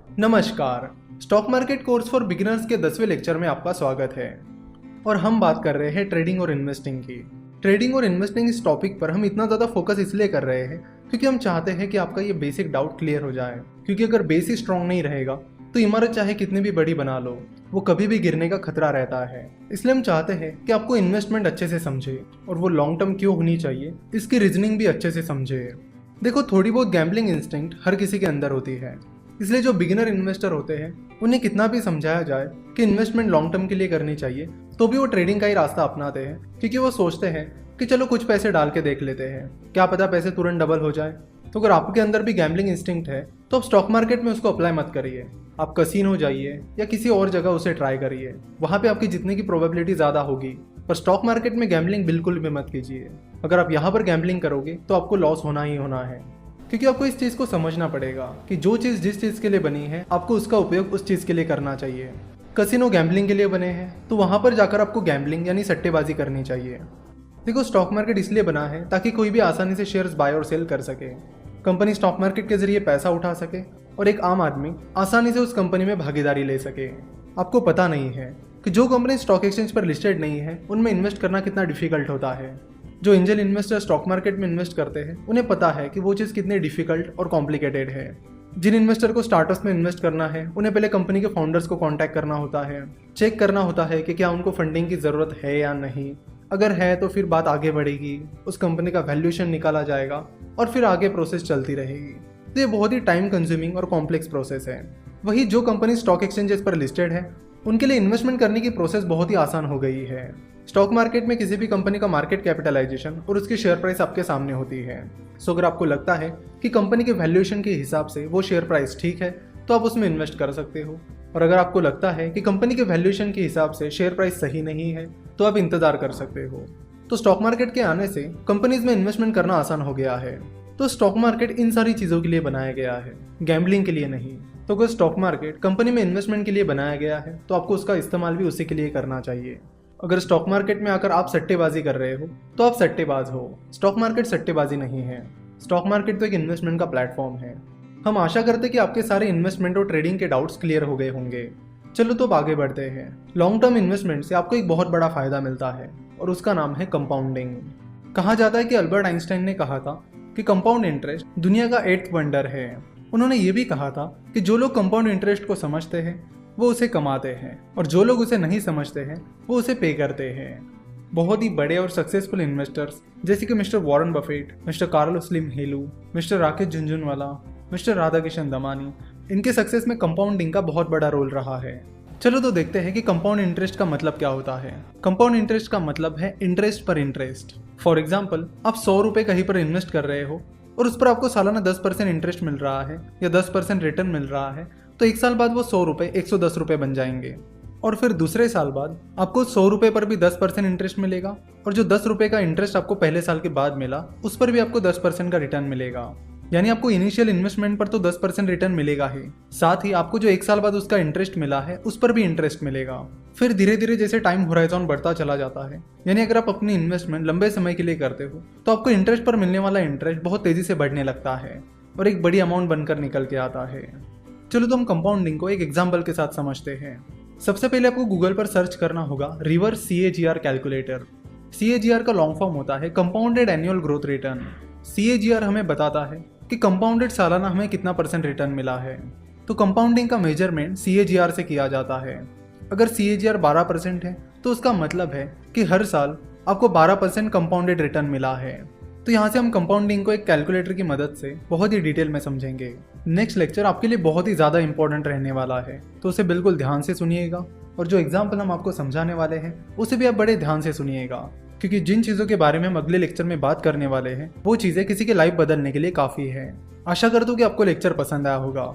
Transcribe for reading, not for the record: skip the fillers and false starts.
नमस्कार। Stock market course for beginners के 10वें लेक्चर में आपका स्वागत है और हम बात कर रहे हैं ट्रेडिंग और इन्वेस्टिंग की। ट्रेडिंग और इन्वेस्टिंग इस टॉपिक पर हम इतना ज़्यादा फोकस इसलिए कर रहे हैं क्योंकि हम चाहते हैं कि आपका ये बेसिक डाउट क्लियर हो जाए, क्योंकि अगर बेस ही स्ट्रॉन्ग नहीं रहेगा तो इमारत चाहे कितनी भी बड़ी बना लो, वो कभी भी गिरने का खतरा रहता है। इसलिए हम चाहते हैं कि आपको इन्वेस्टमेंट अच्छे से समझे और वो लॉन्ग टर्म क्यों होनी चाहिए इसकी रीजनिंग भी अच्छे से समझे। देखो, थोड़ी बहुत गैम्बलिंग इंस्टिंक्ट हर किसी के अंदर होती है, इसलिए जो बिगिनर इन्वेस्टर होते हैं उन्हें कितना भी समझाया जाए कि इन्वेस्टमेंट लॉन्ग टर्म के लिए करनी चाहिए तो भी वो ट्रेडिंग का ही रास्ता अपनाते हैं, क्योंकि वो सोचते हैं कि चलो कुछ पैसे डाल के देख लेते हैं, क्या पता पैसे तुरंत डबल हो जाए। तो अगर आपके अंदर भी गैम्बलिंग इंस्टिंक्ट है तो आप स्टॉक मार्केट में उसको अप्लाई मत करिए। आप कसीनो जाइए या किसी और जगह उसे ट्राई करिए, वहाँ पे आपकी जीतने की प्रोबेबिलिटी ज़्यादा होगी। पर स्टॉक मार्केट में गैम्बलिंग बिल्कुल भी मत कीजिए। अगर आप यहाँ पर गैम्बलिंग करोगे तो आपको लॉस होना ही होना है, क्योंकि आपको इस चीज़ को समझना पड़ेगा कि जो चीज़ जिस चीज़ के लिए बनी है आपको उसका उपयोग उस चीज़ के लिए करना चाहिए। कसिनो गैम्बलिंग के लिए बने हैं तो वहाँ पर जाकर आपको गैम्बलिंग यानी सट्टेबाजी करनी चाहिए। देखो, स्टॉक मार्केट इसलिए बना है ताकि कोई भी आसानी से शेयर्स बाय और सेल कर सके, कंपनी स्टॉक मार्केट के जरिए पैसा उठा सके और एक आम आदमी आसानी से उस कंपनी में भागीदारी ले सके। आपको पता नहीं है कि जो कंपनी स्टॉक एक्सचेंज पर लिस्टेड नहीं है उनमें इन्वेस्ट करना कितना डिफिकल्ट होता है। जो एंजल इन्वेस्टर स्टॉक मार्केट में इन्वेस्ट करते हैं उन्हें पता है कि वो चीज़ कितनी डिफिकल्ट और कॉम्प्लिकेटेड है। जिन इन्वेस्टर को स्टार्टअप्स में इन्वेस्ट करना है उन्हें पहले कंपनी के फाउंडर्स को कांटेक्ट करना होता है, चेक करना होता है कि क्या उनको फंडिंग की ज़रूरत है या नहीं। अगर है तो फिर बात आगे बढ़ेगी, उस कंपनी का वैल्यूएशन निकाला जाएगा और फिर आगे प्रोसेस चलती रहेगी। तो ये बहुत ही टाइम कंज्यूमिंग और कॉम्प्लेक्स प्रोसेस है। वही जो कंपनी स्टॉक एक्सचेंजेस पर लिस्टेड है उनके लिए इन्वेस्टमेंट करने की प्रोसेस बहुत ही आसान हो गई है। स्टॉक मार्केट में किसी भी कंपनी का मार्केट कैपिटलाइजेशन और उसकी शेयर प्राइस आपके सामने होती है। सो अगर आपको लगता है कि कंपनी के वैल्यूएशन के हिसाब से वो शेयर प्राइस ठीक है तो आप उसमें इन्वेस्ट कर सकते हो, और अगर आपको लगता है कि कंपनी के वैल्यूएशन के हिसाब से शेयर प्राइस सही नहीं है तो आप इंतजार कर सकते हो। तो स्टॉक मार्केट के आने से कंपनीज में इन्वेस्टमेंट करना आसान हो गया है। तो स्टॉक मार्केट इन सारी चीज़ों के लिए बनाया गया है, गैम्बलिंग के लिए नहीं। तो अगर स्टॉक मार्केट कंपनी में इन्वेस्टमेंट के लिए बनाया गया है तो आपको उसका इस्तेमाल भी उसी के लिए करना चाहिए। अगर स्टॉक मार्केट में आकर आप सट्टेबाजी कर रहे हो तो आप सट्टेबाज हो। स्टॉक मार्केट सट्टेबाजी नहीं है। स्टॉक मार्केट तो एक इन्वेस्टमेंट का प्लेटफॉर्म है। हम आशा करते हैं कि आपके सारे इन्वेस्टमेंट और ट्रेडिंग के डाउट्स क्लियर हो गए होंगे। चलो तो अब आगे बढ़ते हैं। लॉन्ग टर्म इन्वेस्टमेंट से आपको एक बहुत बड़ा फायदा मिलता है और उसका नाम है कंपाउंडिंग। कहा जाता है कि अल्बर्ट आइंस्टाइन ने कहा था कि कंपाउंड इंटरेस्ट दुनिया का 8th वंडर है। उन्होंने ये भी कहा था कि जो लोग कंपाउंड इंटरेस्ट को समझते हैं वो उसे कमाते हैं और जो लोग उसे नहीं समझते हैं वो उसे पे करते हैं। बहुत ही बड़े और सक्सेसफुल इन्वेस्टर्स जैसे कि mister Warren Buffett, mister Carlos Slim Helu, mister Rakesh Jhunjhunwala, mister Radhakishan Damani, इनके सक्सेस में कंपाउंडिंग का बहुत बड़ा रोल रहा है। चलो तो देखते हैं कि कंपाउंड इंटरेस्ट का मतलब क्या होता है। कंपाउंड इंटरेस्ट का मतलब है इंटरेस्ट पर इंटरेस्ट। फॉर एग्जाम्पल, आप 100 रुपये कहीं पर इन्वेस्ट कर रहे हो और उस पर आपको सालाना 10% इंटरेस्ट मिल रहा है या 10% रिटर्न मिल रहा है, तो एक साल बाद वो 100 रुपये 110 रुपये बन जाएंगे। और फिर दूसरे साल बाद आपको 100 रुपये पर भी 10% इंटरेस्ट मिलेगा और जो 10 रुपये का इंटरेस्ट आपको पहले साल के बाद मिला उस पर भी आपको 10% का रिटर्न मिलेगा। यानी आपको इनिशियल इन्वेस्टमेंट पर तो 10% रिटर्न मिलेगा ही, साथ ही आपको जो एक साल बाद उसका इंटरेस्ट मिला है उस पर भी इंटरेस्ट मिलेगा। फिर धीरे धीरे जैसे टाइम होराइजन बढ़ता चला जाता है, यानी अगर आप अपनी इन्वेस्टमेंट लंबे समय के लिए करते हो तो आपको इंटरेस्ट पर मिलने वाला इंटरेस्ट बहुत तेजी से बढ़ने लगता है और एक बड़ी अमाउंट बनकर निकल के आता है। चलो तो हम कंपाउंडिंग को एक एग्जाम्पल के साथ समझते हैं। सबसे पहले आपको गूगल पर सर्च करना होगा रिवर्स CAGR कैलकुलेटर। CAGR का लॉन्ग फॉर्म होता है compounded annual growth return. CAGR हमें बताता है कि कंपाउंडेड सालाना हमें कितना % रिटर्न मिला है। तो कंपाउंडिंग का मेजरमेंट CAGR से किया जाता है। अगर CAGR 12% है तो उसका मतलब है कि हर साल आपको 12% कंपाउंडेड रिटर्न मिला है। तो यहाँ से हम कंपाउंडिंग को एक कैलकुलेटर की मदद से बहुत ही डिटेल में समझेंगे। नेक्स्ट लेक्चर आपके लिए बहुत ही ज़्यादा इंपॉर्टेंट रहने वाला है, तो उसे बिल्कुल ध्यान से सुनिएगा और जो एग्जाम्पल हम आपको समझाने वाले हैं उसे भी आप बड़े ध्यान से सुनिएगा, क्योंकि जिन चीज़ों के बारे में हम अगले लेक्चर में बात करने वाले हैं वो चीज़ें किसी की लाइफ बदलने के लिए काफ़ी है। आशा करता हूँ कि आपको लेक्चर पसंद आया होगा।